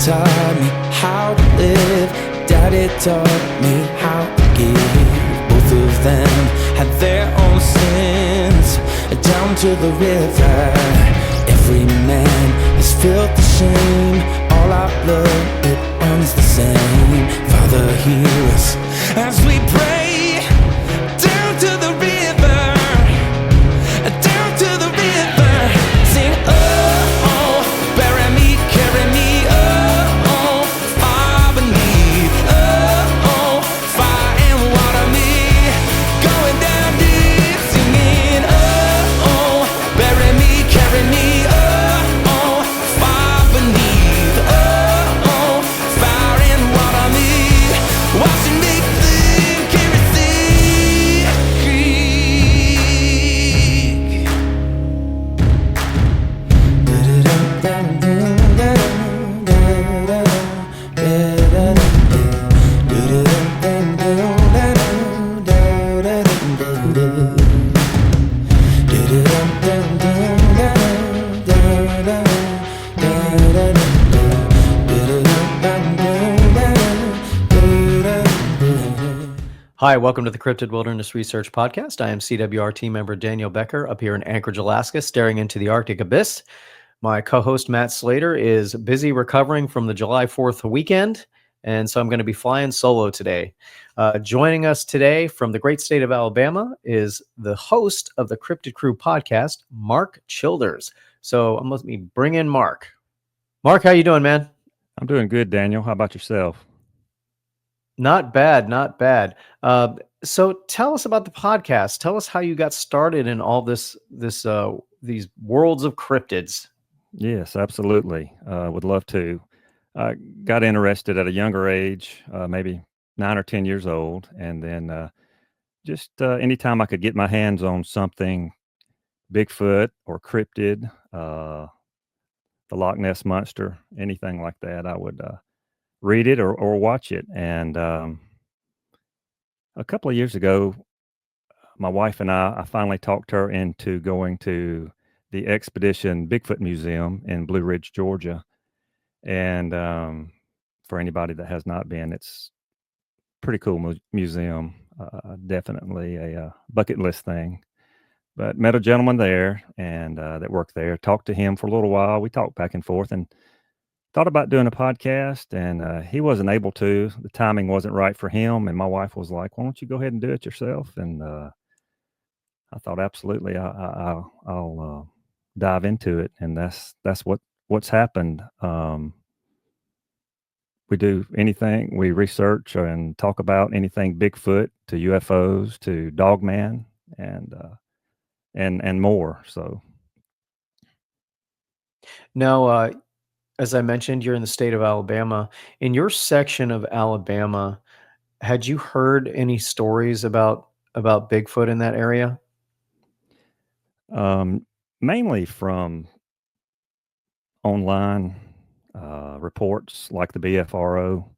taught me how to live. Daddy taught me how to give. Both of them had their own sins. Down to the river, every man has felt the shame. All our blood, it runs the same. Father, hear us as we pray. Down to the river, down to the river. Sing, oh, oh, bury me, carry me, oh, oh, far beneath, oh, oh, fire and water me, going down deep, singing, oh, oh, bury me, carry me, oh, oh, far beneath, oh, oh, fire and water me, washing me clean, carry sea, creek. Hi, welcome to the Cryptid Wilderness Research Podcast. I am CWR team member Daniel Becker up here in Anchorage, Alaska, staring into the Arctic abyss. My co-host Matt Slater is busy recovering from the July 4th weekend, and so I'm going to be flying solo today. Joining us today from the great state of Alabama is the host of the Cryptid Crew Podcast, Mark Childers. So let me bring in Mark. Mark, how you doing, man? I'm doing good, Daniel. How about yourself? Not bad, not bad. So tell us about the podcast. Tell us how you got started in all these worlds of cryptids. Yes, absolutely. Would love to. Got interested at a younger age, maybe 9 or 10 years old, and then just anytime I could get my hands on something Bigfoot or cryptid, the Loch Ness Monster, anything like that, I would read it or watch it. And a couple of years ago, my wife and I finally talked her into going to the Expedition Bigfoot Museum in Blue Ridge, Georgia. And for anybody that has not been, it's a pretty cool museum. Definitely a bucket list thing. But met a gentleman there and that worked there. Talked to him for a little while. We talked back and forth and thought about doing a podcast, and he wasn't able to. The timing wasn't right for him, and my wife was like, "Why don't you go ahead and do it yourself?" And I thought, absolutely, I'll dive into it, and that's what's happened. We do anything. We research and talk about anything Bigfoot to UFOs to Dogman and more. So Now, as I mentioned, you're in the state of Alabama. In your section of Alabama, had you heard any stories about Bigfoot in that area? mainly from online reports like the BFRO.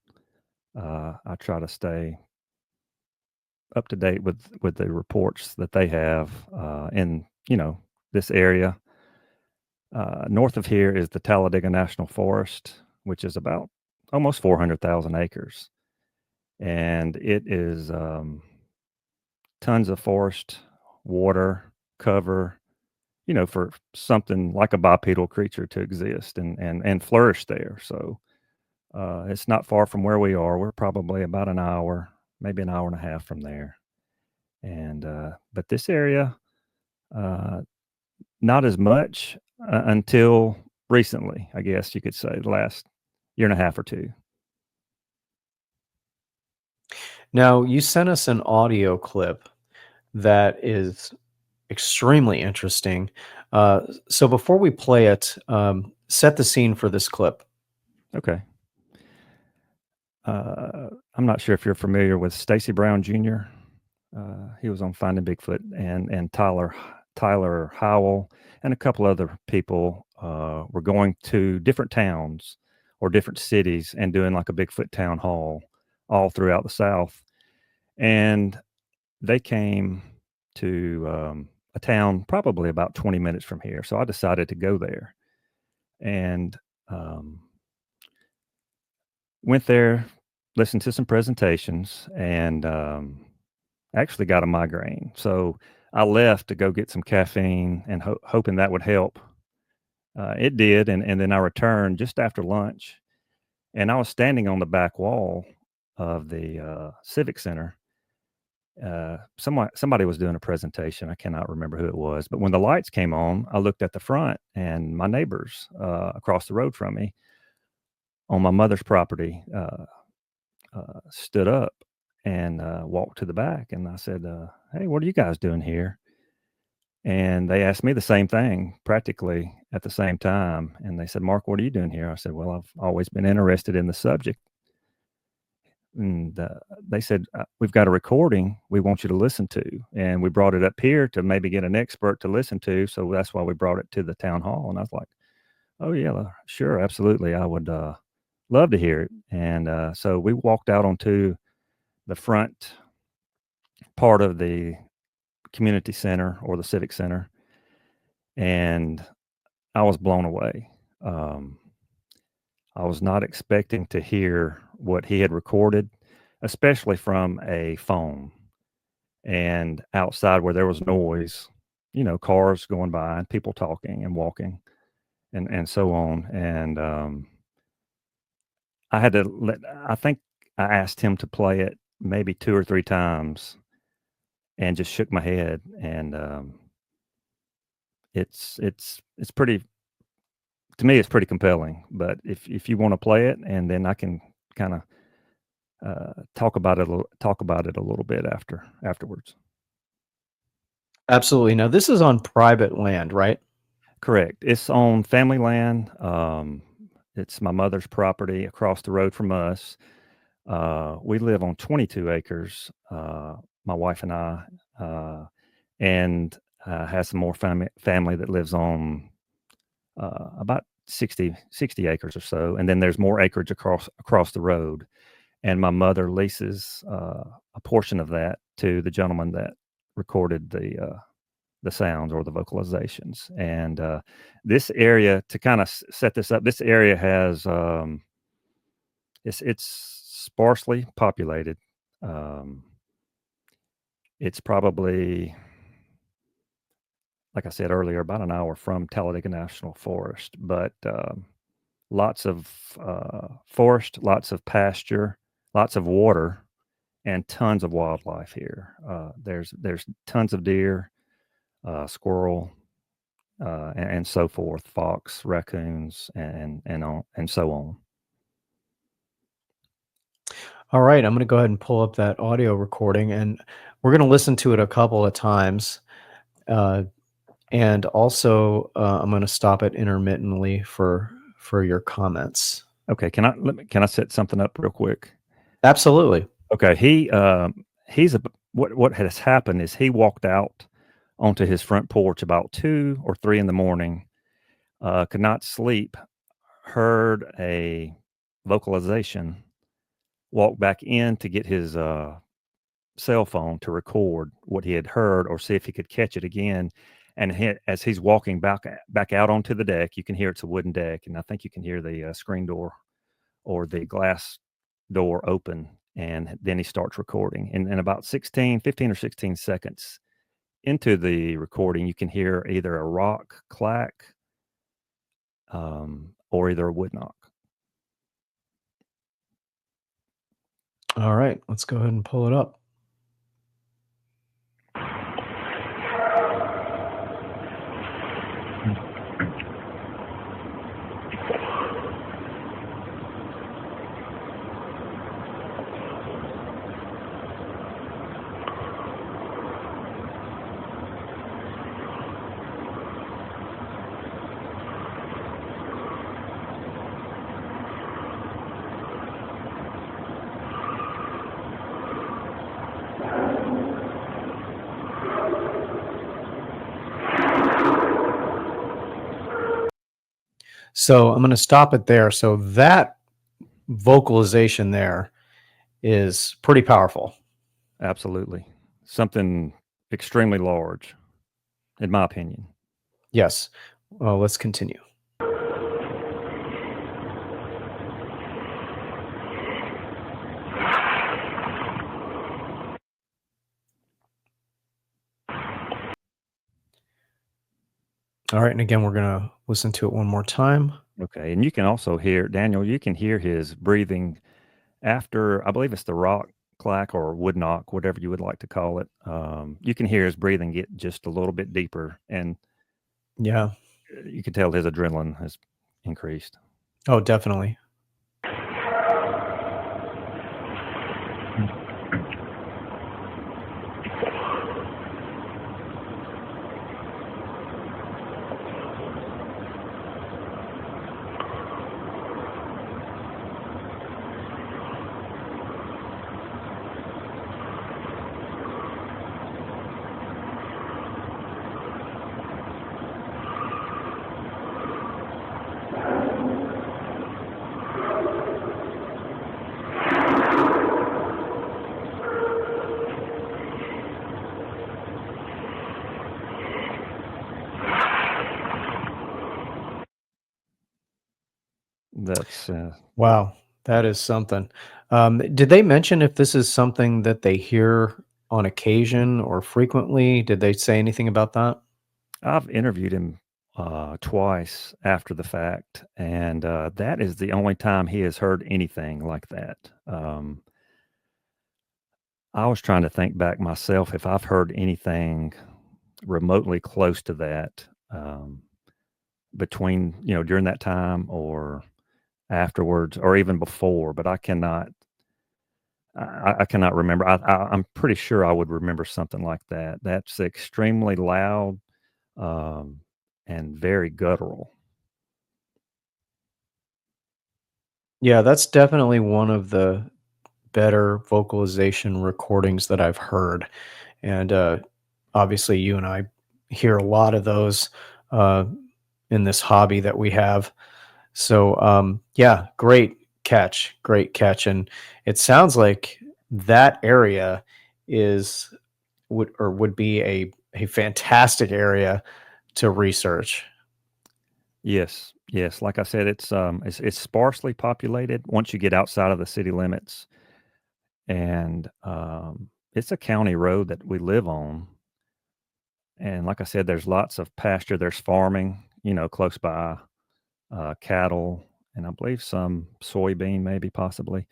I try to stay up to date with the reports that they have in this area. North of here is the Talladega National Forest, which is about almost 400,000 acres, and it is tons of forest, water, cover, for something like a bipedal creature to exist and flourish there. So it's not far from where we are. We're probably about an hour, maybe an hour and a half from there. And but this area, not as much until recently, I guess you could say, the last year and a half or two. Now, you sent us an audio clip that is extremely interesting. So before we play it, set the scene for this clip. Okay. I'm not sure if you're familiar with Stacy Brown Jr. He was on Finding Bigfoot, and Tyler Howell and a couple other people were going to different towns or different cities and doing like a Bigfoot town hall all throughout the South. And they came to a town probably about 20 minutes from here. So I decided to go there. And went there, listened to some presentations, and actually got a migraine. So I left to go get some caffeine and hoping that would help. It did, and then I returned just after lunch, and I was standing on the back wall of the Civic Center. Somebody was doing a presentation. I cannot remember who it was, but when the lights came on, I looked at the front, and my neighbors across the road from me on my mother's property stood up and walked to the back, and I said, "Hey, what are you guys doing here?" And they asked me the same thing practically at the same time, and they said, "Mark, what are you doing here?" I said, "Well, I've always been interested in the subject." And they said, "We've got a recording we want you to listen to." And we brought it up here to maybe get an expert to listen to. So that's why we brought it to the town hall. And I was like, "Oh, yeah, sure. Absolutely. I would love to hear it." And so we walked out onto the front part of the community center or the civic center. And I was blown away. I was not expecting to hear what he had recorded, especially from a phone. And outside where there was noise, cars going by and people talking and walking and so on. And I think I asked him to play it maybe 2 or 3 times and just shook my head. And it's pretty, to me, it's pretty compelling. But if you want to play it, and then I can kind of talk about it a little bit afterwards. Absolutely. Now, this is on private land, right? Correct. It's on family land. It's my mother's property across the road from us. We live on 22 acres, my wife and I, and has some more family that lives on about 60 acres or so. And then there's more acreage across the road. And my mother leases a portion of that to the gentleman that recorded the sounds or the vocalizations. And this area, to kind of set this up, this area has it's sparsely populated. It's probably, like I said earlier, about an hour from Talladega National Forest, but lots of forest, lots of pasture, lots of water, and tons of wildlife here. There's tons of deer, squirrel, and so forth, fox, raccoons, and so on. All right, I'm going to go ahead and pull up that audio recording, and we're going to listen to it a couple of times. And also, I'm going to stop it intermittently for your comments. Okay, can I set something up real quick? Absolutely. Okay, what has happened is he walked out onto his front porch about 2 or 3 in the morning, could not sleep, heard a vocalization, walked back in to get his cell phone to record what he had heard or see if he could catch it again. And as he's walking back out onto the deck, you can hear it's a wooden deck, and I think you can hear the screen door or the glass door open, and then he starts recording. And in about 15 or 16 seconds into the recording, you can hear either a rock clack or either a wood knock. All right, let's go ahead and pull it up. So I'm going to stop it there. So that vocalization there is pretty powerful. Absolutely. Something extremely large, in my opinion. Yes. Well, let's continue. All right. And again, we're going to listen to it one more time. Okay. And you can also hear, Daniel, you can hear his breathing after, I believe it's the rock clack or wood knock, whatever you would like to call it. You can hear his breathing get just a little bit deeper, and Yeah. you can tell his adrenaline has increased. Oh, definitely. That's Wow. That is something. Did they mention if this is something that they hear on occasion or frequently? Did they say anything about that? I've interviewed him twice after the fact, and that is the only time he has heard anything like that. I was trying to think back myself if I've heard anything remotely close to that between, during that time or afterwards or even before, but I cannot. I cannot remember. I'm pretty sure I would remember something like that. That's extremely loud um, and very guttural. Yeah, that's definitely one of the better vocalization recordings that I've heard. And obviously, you and I hear a lot of those uh, in this hobby that we have. So, yeah, great catch. And it sounds like that area is would be a fantastic area to research. Yes, yes. Like I said, it's sparsely populated once you get outside of the city limits, and it's a county road that we live on. And like I said, there's lots of pasture. There's farming, close by, cattle, and I believe some soybean, maybe possibly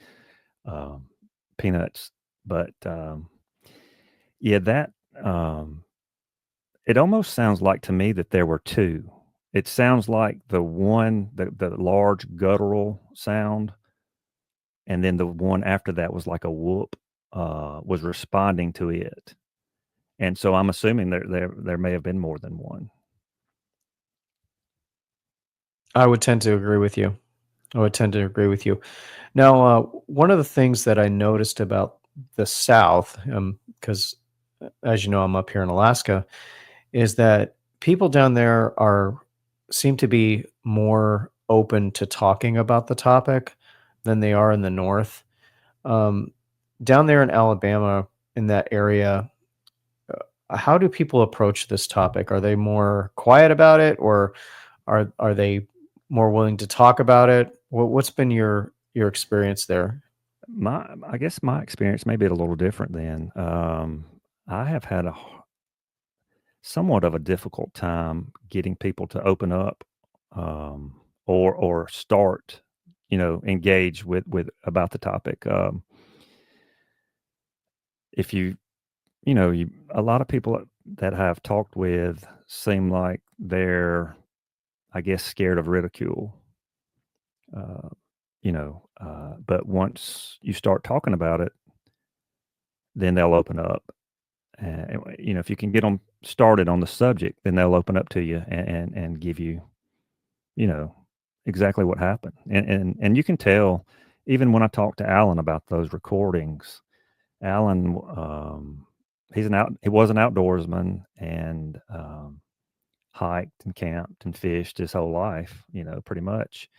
um, peanuts. But yeah, that um, it almost sounds like to me that there were two. It sounds like the large guttural sound, and then the one after that was like a whoop, was responding to it. And so I'm assuming there may have been more than one. I would tend to agree with you. I would tend to agree with you. Now, one of the things that I noticed about the South, because as you know, I'm up here in Alaska, is that people down there are seem to be more open to talking about the topic than they are in the North. Um, Down there in Alabama, in that area, how do people approach this topic? Are they more quiet about it, or are they more willing to talk about it? What's been your experience there? I guess my experience may be a little different then. I have had somewhat of a difficult time getting people to open up, or start, engage with about the topic. If a lot of people that I've talked with seem like they're, I guess, scared of ridicule. Uh, but once you start talking about it, then they'll open up. If you can get them started on the subject, then they'll open up to you and give you, you know, exactly what happened. And you can tell, even when I talked to Alan about those recordings. Alan, he was an outdoorsman and hiked and camped and fished his whole life, pretty much.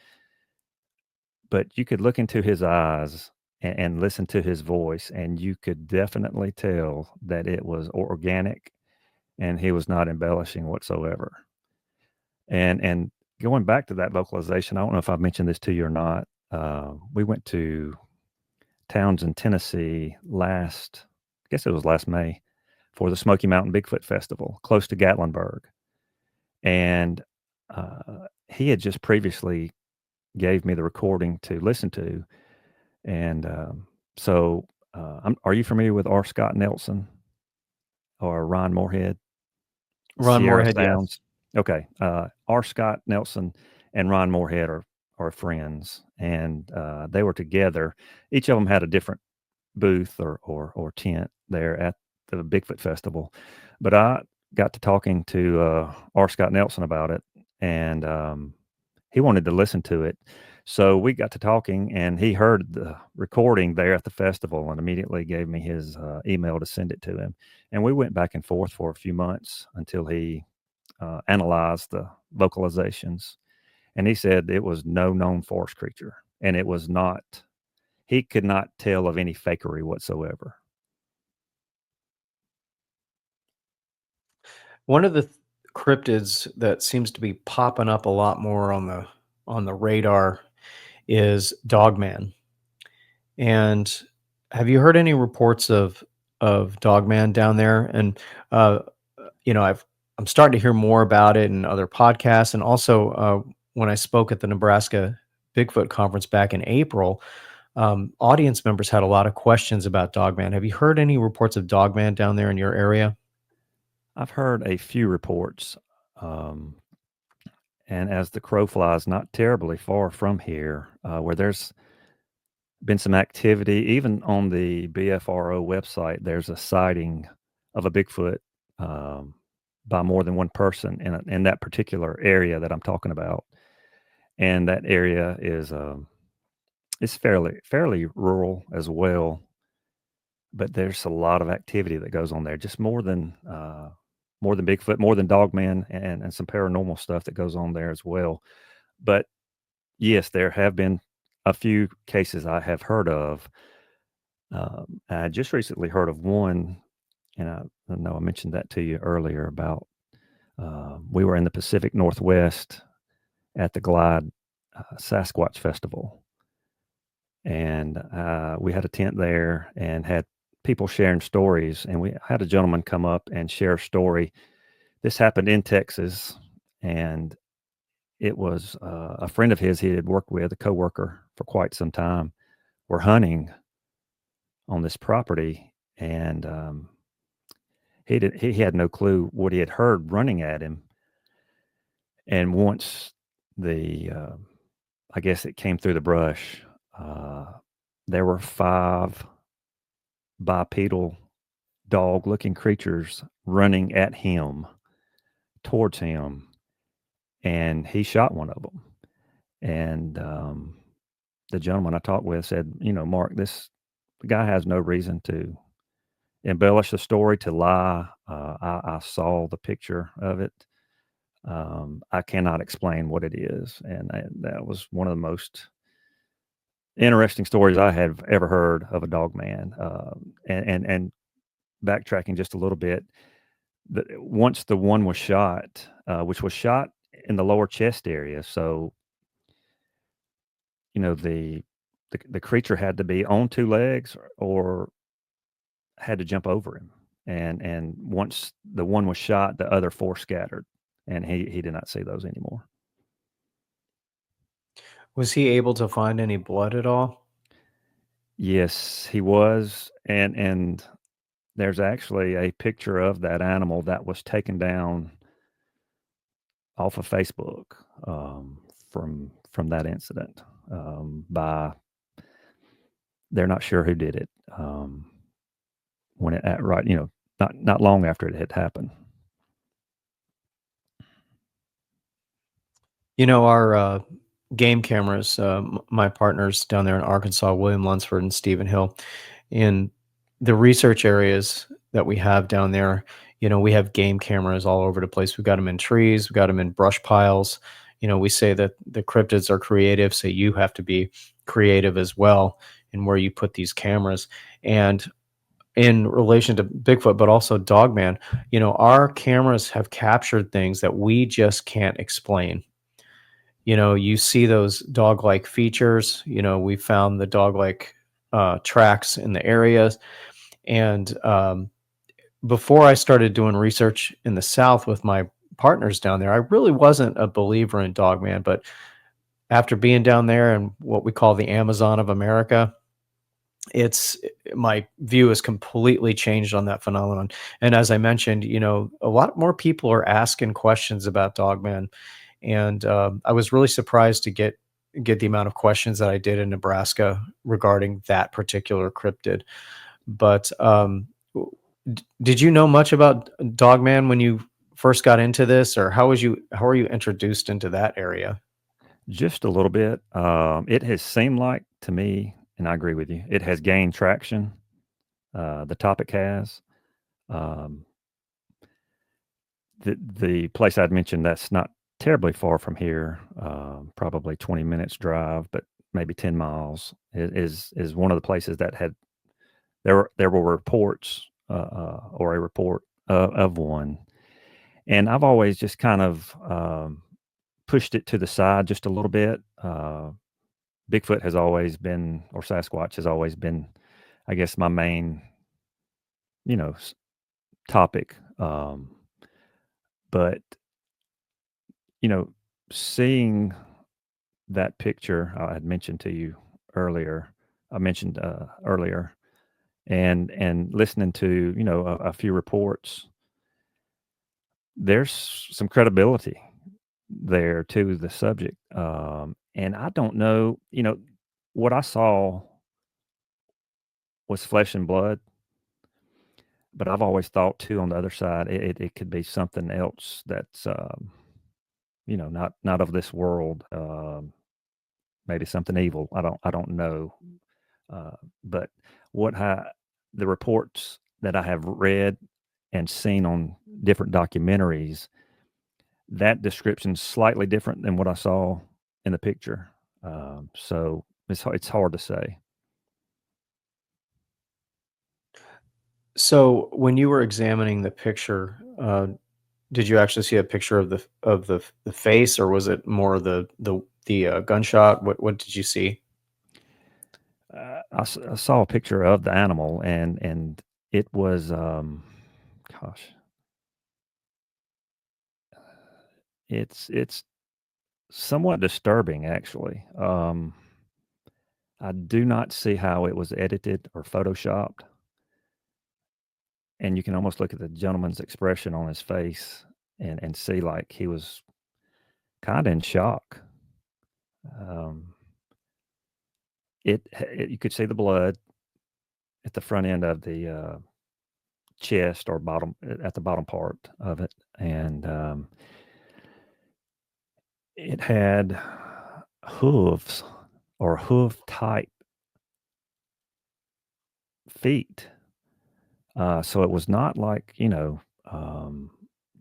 But you could look into his eyes and listen to his voice, and you could definitely tell that it was organic and he was not embellishing whatsoever. And going back to that vocalization, I don't know if I've mentioned this to you or not. We went to Townsend, Tennessee I guess it was last May, for the Smoky Mountain Bigfoot Festival, close to Gatlinburg. And he had just previously gave me the recording to listen to. And are you familiar with R. Scott Nelson or Ron Moorhead? Ron Sierra Moorhead, yes. Sounds. Okay. R. Scott Nelson and Ron Moorhead are friends, and they were together. Each of them had a different booth or tent there at the Bigfoot Festival. But I got to talking to R. Scott Nelson about it, and he wanted to listen to it. So we got to talking, and he heard the recording there at the festival and immediately gave me his email to send it to him. And we went back and forth for a few months until he analyzed the vocalizations. And he said it was no known forest creature, and it was not, he could not tell of any fakery whatsoever. One of the cryptids that seems to be popping up a lot more on the radar is Dogman. And have you heard any reports of Dogman down there? And I'm starting to hear more about it in other podcasts, and also when I spoke at the Nebraska Bigfoot conference back in April, audience members had a lot of questions about Dogman. Have you heard any reports of Dogman down there in your area? I've heard a few reports, and as the crow flies, not terribly far from here, where there's been some activity. Even on the BFRO website, there's a sighting of a Bigfoot by more than one person in that particular area that I'm talking about. And that area is fairly rural as well, but there's a lot of activity that goes on there, just more than Bigfoot, more than Dogman, and some paranormal stuff that goes on there as well. But yes, there have been a few cases I have heard of. I just recently heard of one, and I know I mentioned that to you earlier about we were in the Pacific Northwest at the Glide Sasquatch Festival, and we had a tent there and had people sharing stories, and we had a gentleman come up and share a story. This happened in Texas, and it was a friend of his he had worked with, a coworker for quite some time, were hunting on this property, and he had no clue what he had heard running at him. And once I guess it came through the brush, there were 5 bipedal dog-looking creatures running at him, towards him, and he shot one of them. And the gentleman I talked with said, Mark, the guy has no reason to embellish the story, to lie. I saw the picture of it. I cannot explain what it is. And that was one of the most interesting stories I have ever heard of a dog man. And backtracking just a little bit, once the one was shot, which was shot in the lower chest area, so the creature had to be on 2 legs or had to jump over him. And once the one was shot, the other 4 scattered, and he did not see those anymore. Was he able to find any blood at all? Yes, he was, and there's actually a picture of that animal that was taken down off of Facebook from that incident by, they're not sure who did it, when not long after it had happened. Our game cameras, my partners down there in Arkansas, William Lunsford and Stephen Hill, in the research areas that we have down there, we have game cameras all over the place. We've got them in trees, we've got them in brush piles. We say that the cryptids are creative, so you have to be creative as well in where you put these cameras. And in relation to Bigfoot, but also Dogman, our cameras have captured things that we just can't explain. You see those dog-like features. We found the dog-like tracks in the areas. And before I started doing research in the South with my partners down there. I really wasn't a believer in Dogman, but after being down there in what we call the Amazon of America, it's my view has completely changed on that phenomenon. And as I mentioned, a lot more people are asking questions about Dogman, and I was really surprised to get the amount of questions that I did in Nebraska regarding that particular cryptid. But did you know much about Dogman when you first got into this, or how were you introduced into that area? Just a little bit. It has seemed like to me, and I agree with you, it has gained traction. The topic has. Um, the place I'd mentioned that's not terribly far from here, probably 20 minutes drive, but maybe 10 miles, is one of the places that had there were reports or a report of one, and I've always just kind of pushed it to the side just a little bit. Bigfoot has always been, or Sasquatch has always been, I guess, my main, topic. But seeing that picture I had mentioned to you earlier, I mentioned earlier, and listening to a few reports, there's some credibility there to the subject. And I don't know, what I saw was flesh and blood, but I've always thought too on the other side, it could be something else that's not of this world. Maybe something evil. I don't know. But what the reports that I have read and seen on different documentaries, that description's slightly different than what I saw in the picture. So it's hard to say. So when you were examining the picture, did you actually see a picture of the face, or was it more the gunshot? What did you see? I saw a picture of the animal, and it was, gosh, it's somewhat disturbing actually. I do not see how it was edited or photoshopped, and you can almost look at the gentleman's expression on his face and see like he was kind of in shock. Um, you could see the blood at the front end of the chest or bottom at the bottom part of it, and it had hooves or hoof type feet. So it was not like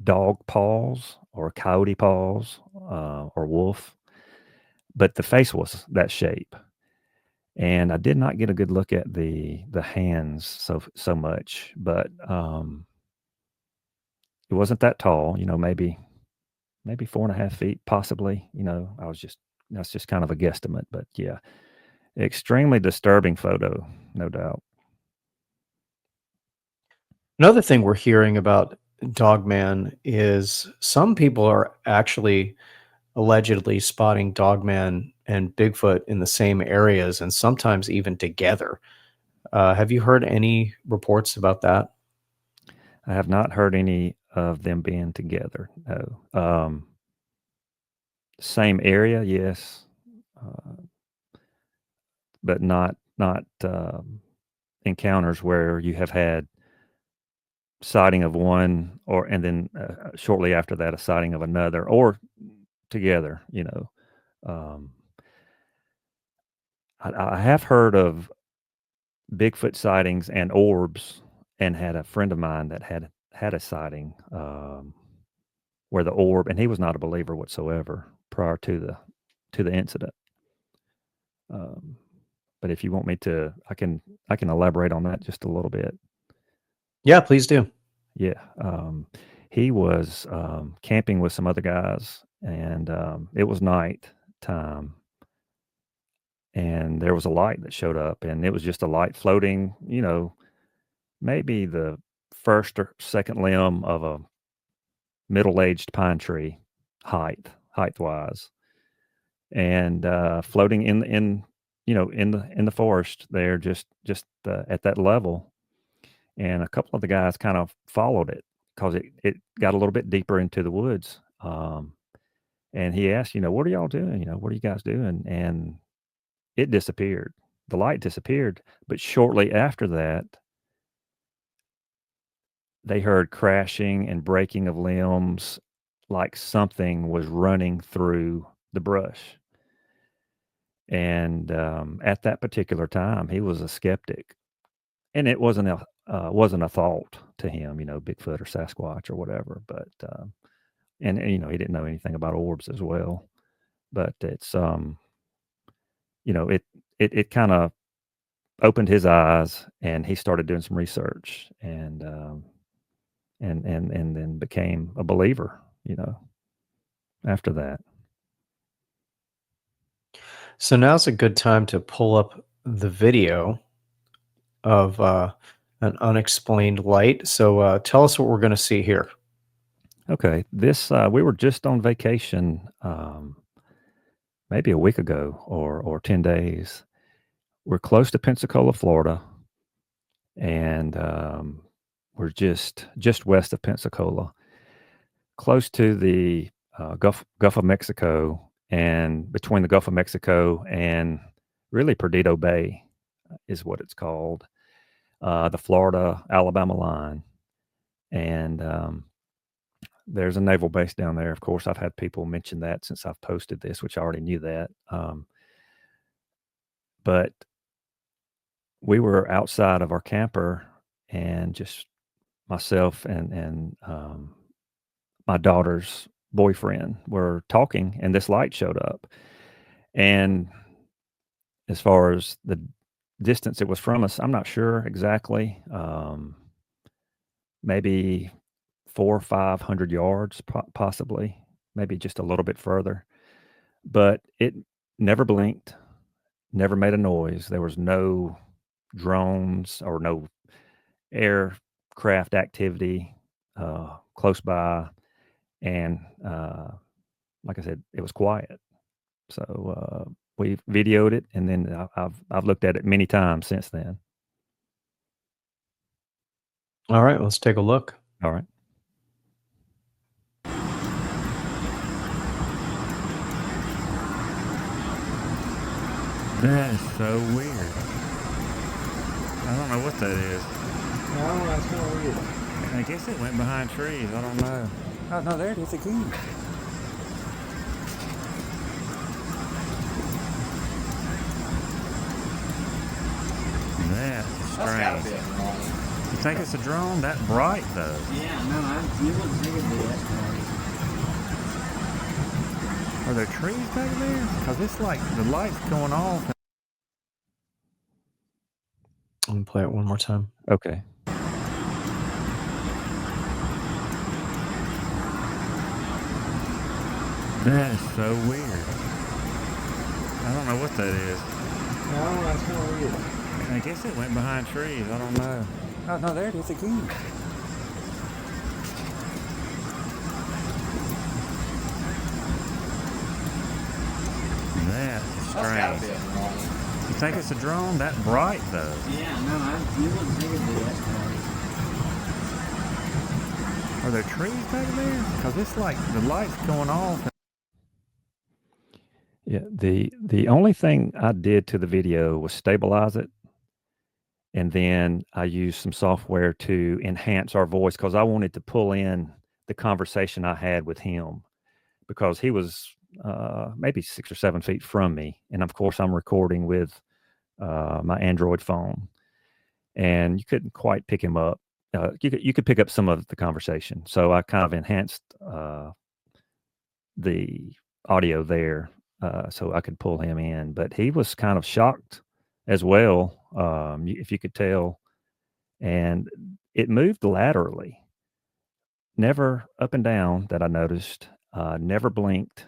dog paws or coyote paws or wolf, but the face was that shape. And I did not get a good look at the hands so much, but it wasn't that tall. Maybe 4.5 feet, possibly. That's just kind of a guesstimate, but yeah, extremely disturbing photo, no doubt. Another thing we're hearing about Dogman is some people are actually allegedly spotting Dogman and Bigfoot in the same areas and sometimes even together. Have you heard any reports about that? I have not heard any of them being together. No. Same area, yes, but not encounters where you have had sighting of one, and then shortly after that a sighting of another, or together. Um, I have heard of Bigfoot sightings and orbs, and had a friend of mine that had a sighting where the orb, and he was not a believer whatsoever prior to the incident. But if you want me to, I can elaborate on that just a little bit. Yeah, please do. Yeah. He was camping with some other guys, and it was night time, and there was a light that showed up, and it was just a light floating, maybe the first or second limb of a middle-aged pine tree height-wise, and floating in the forest there, just at that level. And a couple of the guys kind of followed it because it got a little bit deeper into the woods. And he asked, what are y'all doing? What are you guys doing? And it disappeared. The light disappeared. But shortly after that, they heard crashing and breaking of limbs, like something was running through the brush. And at that particular time, he was a skeptic, and it wasn't a thought to him, Bigfoot or Sasquatch or whatever. But and he didn't know anything about orbs as well. But it's it kind of opened his eyes, and he started doing some research, and then became a believer, after that. So now's a good time to pull up the video of an unexplained light. So tell us what we're going to see here. Okay, this we were just on vacation, maybe a week ago or 10 days. We're close to Pensacola, Florida, and we're just west of Pensacola, close to the Gulf of Mexico, and between the Gulf of Mexico and really Perdido Bay is what it's called, the Florida-Alabama line. And there's a naval base down there. Of course, I've had people mention that since I've posted this, which I already knew that. But we were outside of our camper, and just myself and my daughter's boyfriend were talking, and this light showed up. And as far as the distance it was from us, I'm not sure exactly. Maybe 400 or 500 yards, possibly, maybe just a little bit further. But it never blinked, never made a noise. There was no drones or no aircraft activity close by, and like I said, it was quiet. So we videoed it, and then I've looked at it many times since then. All right, let's take a look. All right. That is so weird. I don't know what that is. I don't know, it's kind of weird. I guess it went behind trees. I don't know. Oh, no, there it is again. That's strange. You think it's a drone? That bright, though. Yeah, no, you wouldn't think it'd be that bright. Are there trees back there? Because it's like the light's going off. I'm going to play it one more time. Okay. That is so weird. I don't know what that is. I don't know, it's kind of weird. I guess it went behind trees. I don't know. Oh, no, there it is again. That's strange. You think it's a drone? That bright, though. Yeah, no, you wouldn't think it'd be that bright. Are there trees back there? Because it's like the light's going off. Yeah, the only thing I did to the video was stabilize it, and then I used some software to enhance our voice, because I wanted to pull in the conversation I had with him, because he was maybe 6 or 7 feet from me, and of course I'm recording with my Android phone, and you couldn't quite pick him up. You could pick up some of the conversation, so I kind of enhanced the audio there, so I could pull him in. But he was kind of shocked as well, if you could tell, and it moved laterally, never up and down that I noticed, never blinked.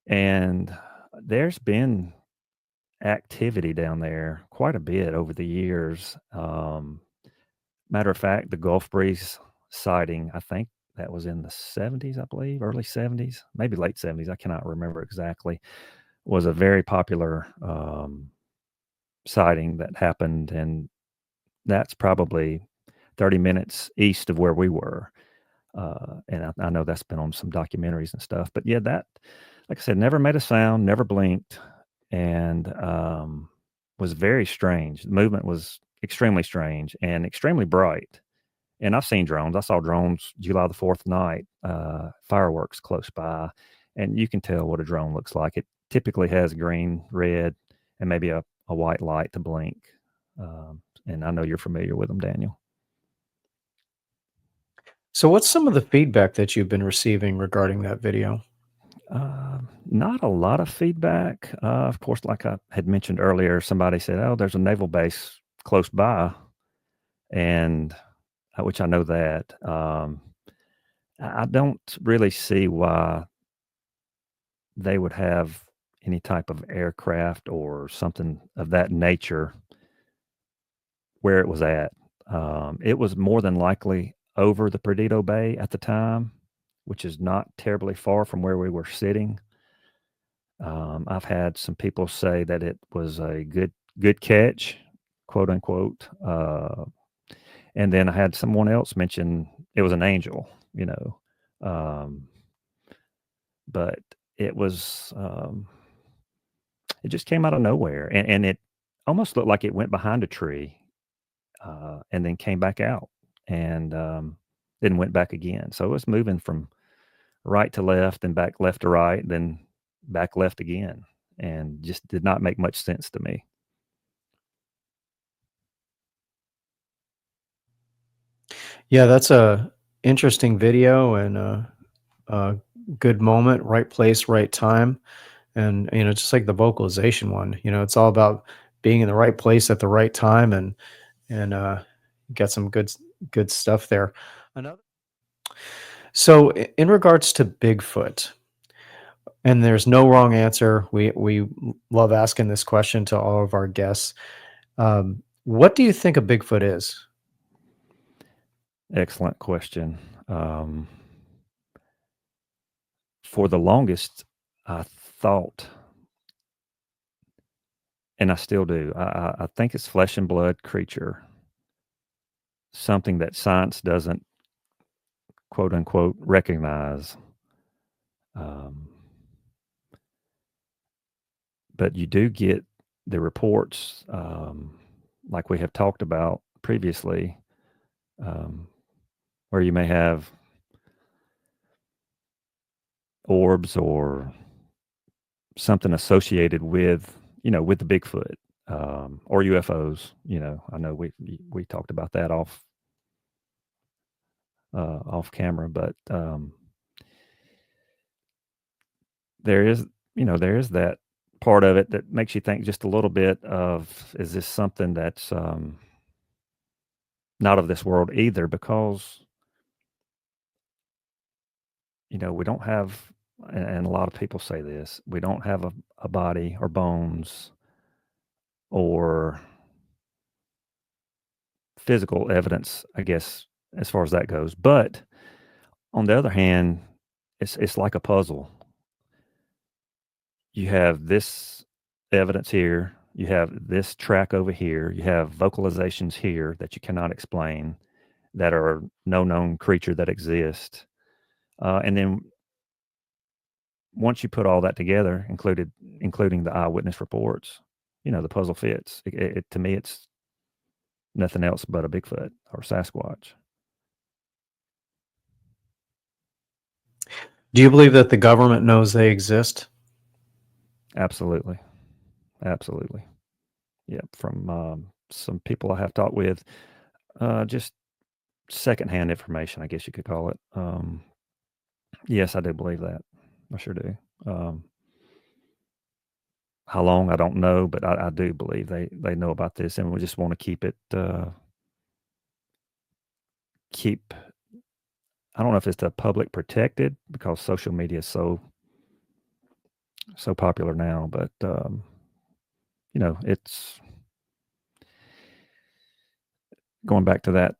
And there's been activity down there quite a bit over the years. Matter of fact, the Gulf Breeze sighting, I think that was in the 70s, I believe, early 70s, maybe late 70s. I cannot remember exactly. Was a very popular sighting that happened, and that's probably 30 minutes east of where we were. And I know that's been on some documentaries and stuff. But yeah, that, like I said, never made a sound, never blinked, and was very strange. The movement was extremely strange and extremely bright. And I've seen drones. I saw drones July the 4th night, fireworks close by, and you can tell what a drone looks like. It typically has green, red, and maybe a white light to blink. And I know you're familiar with them, Daniel. So, what's some of the feedback that you've been receiving regarding that video? Not a lot of feedback. Of course, like I had mentioned earlier, somebody said, "Oh, there's a naval base close by," and which I know that. I don't really see why they would have any type of aircraft or something of that nature where it was at. It was more than likely over the Perdido Bay at the time, which is not terribly far from where we were sitting. I've had some people say that it was a good catch, quote unquote. And then I had someone else mention it was an angel, you know. But it was it just came out of nowhere, and it almost looked like it went behind a tree, and then came back out, and then went back again. So it was moving from right to left and back left to right, then back left again, and just did not make much sense to me. Yeah, that's a interesting video and a good moment, right place, right time. And, just like the vocalization one, it's all about being in the right place at the right time and get some good stuff there. Another. So in regards to Bigfoot, and there's no wrong answer. We love asking this question to all of our guests. What do you think a Bigfoot is? Excellent question. For the longest, I thought, and I still do, I think it's flesh and blood creature, something that science doesn't, quote unquote, recognize. Um, but you do get the reports, like we have talked about previously, where you may have orbs or something associated with, with the Bigfoot, or UFOs. I know we talked about that off camera, but there is that part of it that makes you think just a little bit of, is this something that's not of this world either? Because we don't have, and a lot of people say this, we don't have a body or bones or physical evidence, I guess, as far as that goes. But on the other hand, it's like a puzzle. You have this evidence here, you have this track over here, you have vocalizations here that you cannot explain, that are no known creature that exists. And then once you put all that together, including the eyewitness reports, the puzzle fits. To me, it's nothing else but a Bigfoot or Sasquatch. Do you believe that the government knows they exist? Absolutely. Absolutely. Yeah. From some people I have talked with, just secondhand information, I guess you could call it. Yes, I do believe that. I sure do. How long, I don't know, but I do believe they know about this, and we just want to keep it, I don't know if it's the public protected, because social media is so popular now, but it's going back to that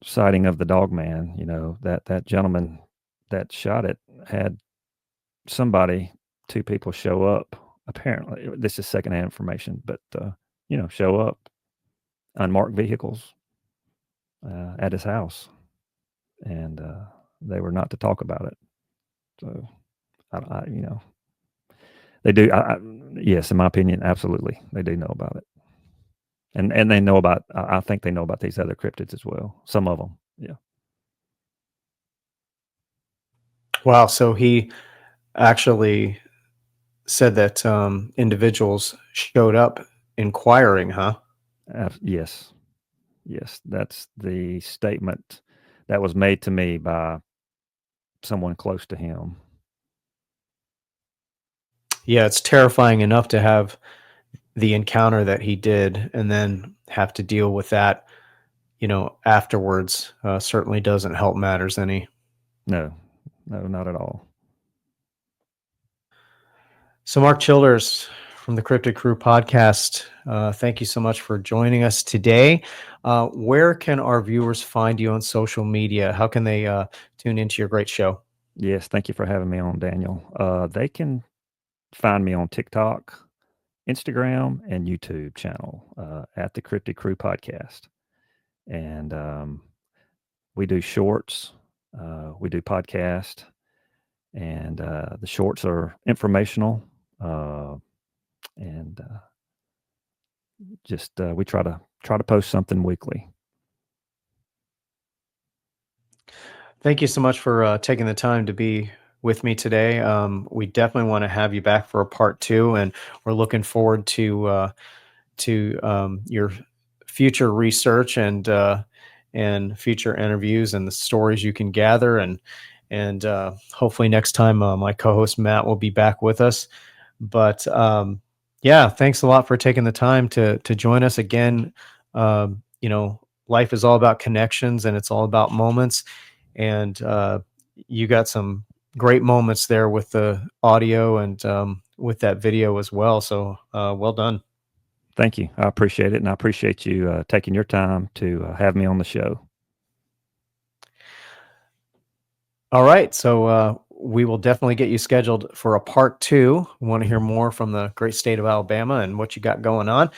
sighting of the dog man, that gentleman that shot it had somebody, two people show up. Apparently, this is secondhand information, but show up, unmarked vehicles at his house, and they were not to talk about it. So, they do. Yes, in my opinion, absolutely, they do know about it, and they know about. I think they know about these other cryptids as well. Some of them, yeah. Wow. So he actually said that individuals showed up inquiring, huh? Yes, that's the statement that was made to me by someone close to him. Yeah, it's terrifying enough to have the encounter that he did and then have to deal with that, afterwards. Certainly doesn't help matters any. No, not at all. So, Mark Childers from the Cryptid Crew Podcast, thank you so much for joining us today. Where can our viewers find you on social media? How can they tune into your great show? Yes, thank you for having me on, Daniel. They can find me on TikTok, Instagram, and YouTube channel at the Cryptid Crew Podcast. And we do shorts, we do podcast, and the shorts are informational, and just we try to post something weekly. Thank you so much for taking the time to be with me today. We definitely want to have you back for a part 2, and we're looking forward to your future research and future interviews and the stories you can gather, and hopefully next time my co-host Matt will be back with us. But yeah, thanks a lot for taking the time to join us again. Life is all about connections, and it's all about moments. And you got some great moments there with the audio and with that video as well. So well done. Thank you. I appreciate it. And I appreciate you taking your time to have me on the show. All right. So we will definitely get you scheduled for a part 2. We want to hear more from the great state of Alabama and what you got going on.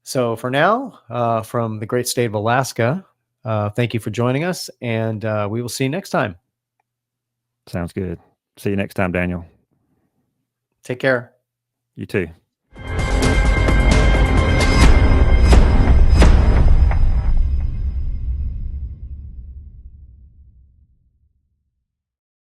So for now, from the great state of Alaska, thank you for joining us, and we will see you next time. Sounds good. See you next time, Daniel. Take care. You too.